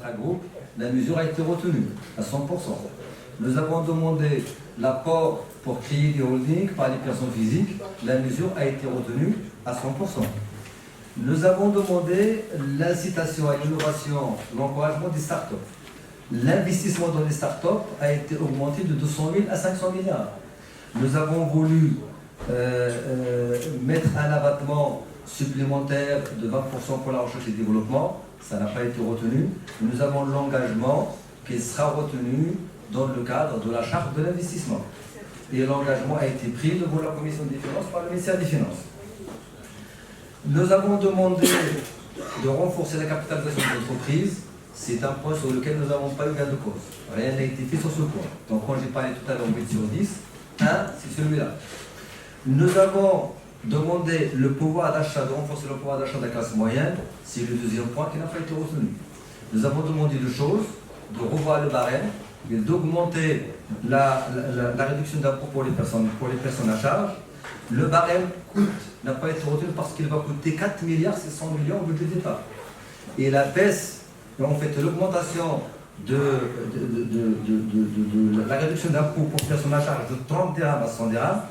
intragroupe, la mesure a été retenue à 100%. Nous avons demandé l'apport pour créer des holdings par les personnes physiques, la mesure a été retenue à 100%. Nous avons demandé l'incitation à l'innovation, l'encouragement des startups. L'investissement dans les startups a été augmenté de 200 000 à 500 milliards. Nous avons voulu mettre un abattement supplémentaire de 20% pour la recherche et le développement, ça n'a pas été retenu. Nous avons l'engagement qui sera retenu dans le cadre de la charte de l'investissement. Et l'engagement a été pris devant la Commission des finances par le ministère des Finances. Nous avons demandé de renforcer la capitalisation de l'entreprise. C'est un point sur lequel nous n'avons pas eu gain de cause. Rien n'a été fait sur ce point. Donc quand j'ai parlé tout à l'heure 8 sur 10, c'est celui-là. Nous avons demandé le pouvoir d'achat, de renforcer le pouvoir d'achat de la classe moyenne. C'est le deuxième point qui n'a pas été retenu. Nous avons demandé deux choses, de revoir le barème et d'augmenter la réduction d'impôt pour les personnes à charge. Le barème n'a pas été retenu parce qu'il va coûter 4 milliards 600 millions au budget d'État. Et la baisse, en fait, l'augmentation de la réduction d'impôt pour les personnes à charge de 30 dirhams à 100 dirhams,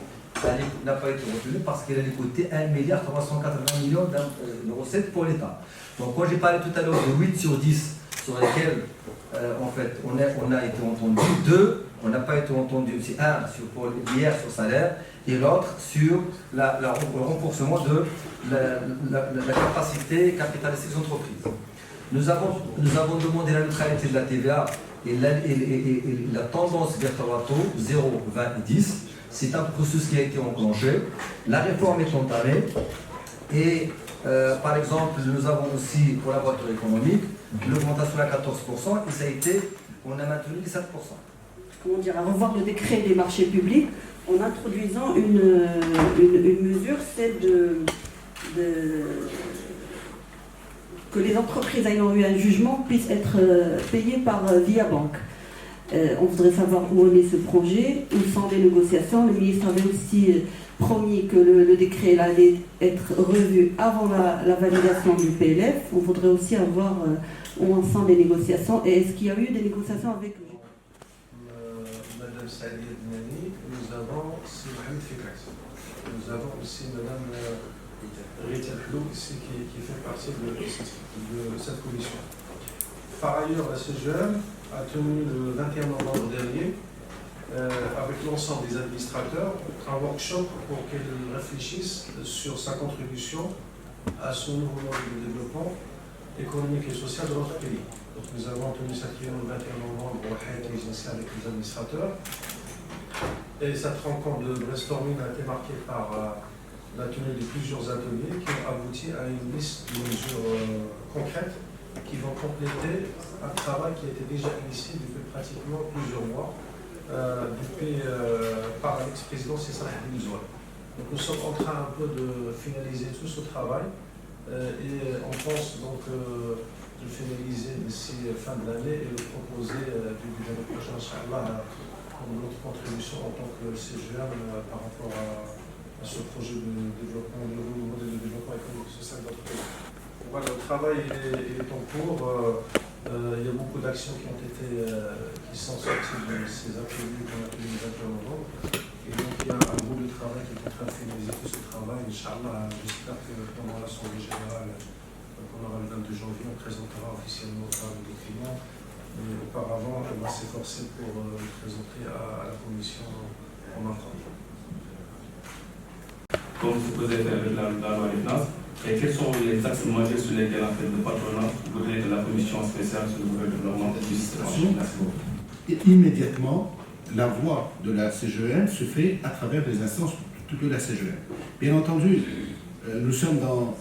n'a pas été retenue parce qu'elle allait coûter 1 milliard 380 millions de recettes pour l'État. Donc quand j'ai parlé tout à l'heure de 8 sur 10 sur lesquels en fait on a été entendu, 2 on n'a pas été entendu, c'est un pour l'IR sur salaire et l'autre sur le renforcement de la capacité capitalistique des entreprises. Nous avons demandé la neutralité de la TVA et la tendance vers le taux 0, 20 et 10. C'est un processus qui a été enclenché. La réforme est entamée. Et par exemple, nous avons aussi, pour la voiture économique, l'augmentation à 14%, et ça a été, on a maintenu les 7%. Comment dire, à revoir le décret des marchés publics en introduisant une mesure, celle que les entreprises ayant eu un jugement puissent être payées via banque. On voudrait savoir où en est ce projet, où sont les négociations. Le ministre avait aussi promis que le décret allait être revu avant la validation du PLF. On voudrait aussi avoir où en sont les négociations et est-ce qu'il y a eu des négociations avec Madame Saïd Nani, nous avons Mohamed Fikret. Nous avons aussi Madame Rita Hlou ici qui fait partie de cette commission. Par ailleurs, la CGM a tenu le 21 novembre dernier, avec l'ensemble des administrateurs, un workshop pour qu'elle réfléchisse sur sa contribution à ce nouveau mode de développement économique et social de notre pays. Donc, nous avons tenu cette réunion le 21 novembre au Hayat Agency avec les administrateurs. Et cette rencontre de brainstorming a été marquée par la tenue de plusieurs ateliers qui ont abouti à une liste de mesures concrètes qui vont compléter un travail qui a été déjà initié depuis pratiquement plusieurs mois par l'ex-président César Benzoua. Donc nous sommes en train un peu de finaliser tout ce travail et on pense donc de finaliser d'ici fin de l'année et de proposer début de l'année prochaine, Inch'Allah, comme notre contribution en tant que CGM par rapport à ce projet de développement, de nouveau modèle de développement économique et social de notre pays. Voilà, le travail est en cours. Il y a beaucoup d'actions qui sont sorties de ces ateliers qu'on a tenus le 21 novembre. Et donc il y a un groupe de travail qui est en train de finaliser tout ce travail. Inch'Allah, j'espère que pendant l'Assemblée générale, qu'on aura le 22 janvier, on présentera officiellement le document. Mais auparavant, on va s'efforcer pour le présenter à la Commission en attendant. Comme vous posez avec la loi des finances, et quels sont les axes majeurs sur lesquels en fait, le patronat voudrait que la commission spéciale sur le gouvernement puisse trancher? Immédiatement, la voix de la CGM se fait à travers les instances de la CGM. Bien entendu, nous sommes dans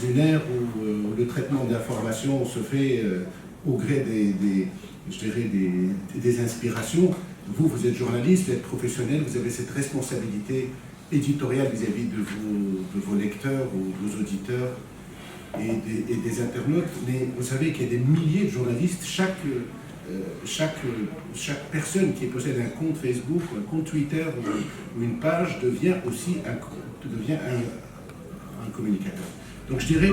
une ère où le traitement de l'information se fait au gré des inspirations. Vous êtes journaliste, vous êtes professionnel, vous avez cette responsabilité éditoriale vis-à-vis de vos lecteurs ou de vos auditeurs et des internautes. Mais vous savez qu'il y a des milliers de journalistes, chaque personne qui possède un compte Facebook, un compte Twitter ou une page devient aussi un communicateur. Donc je dirais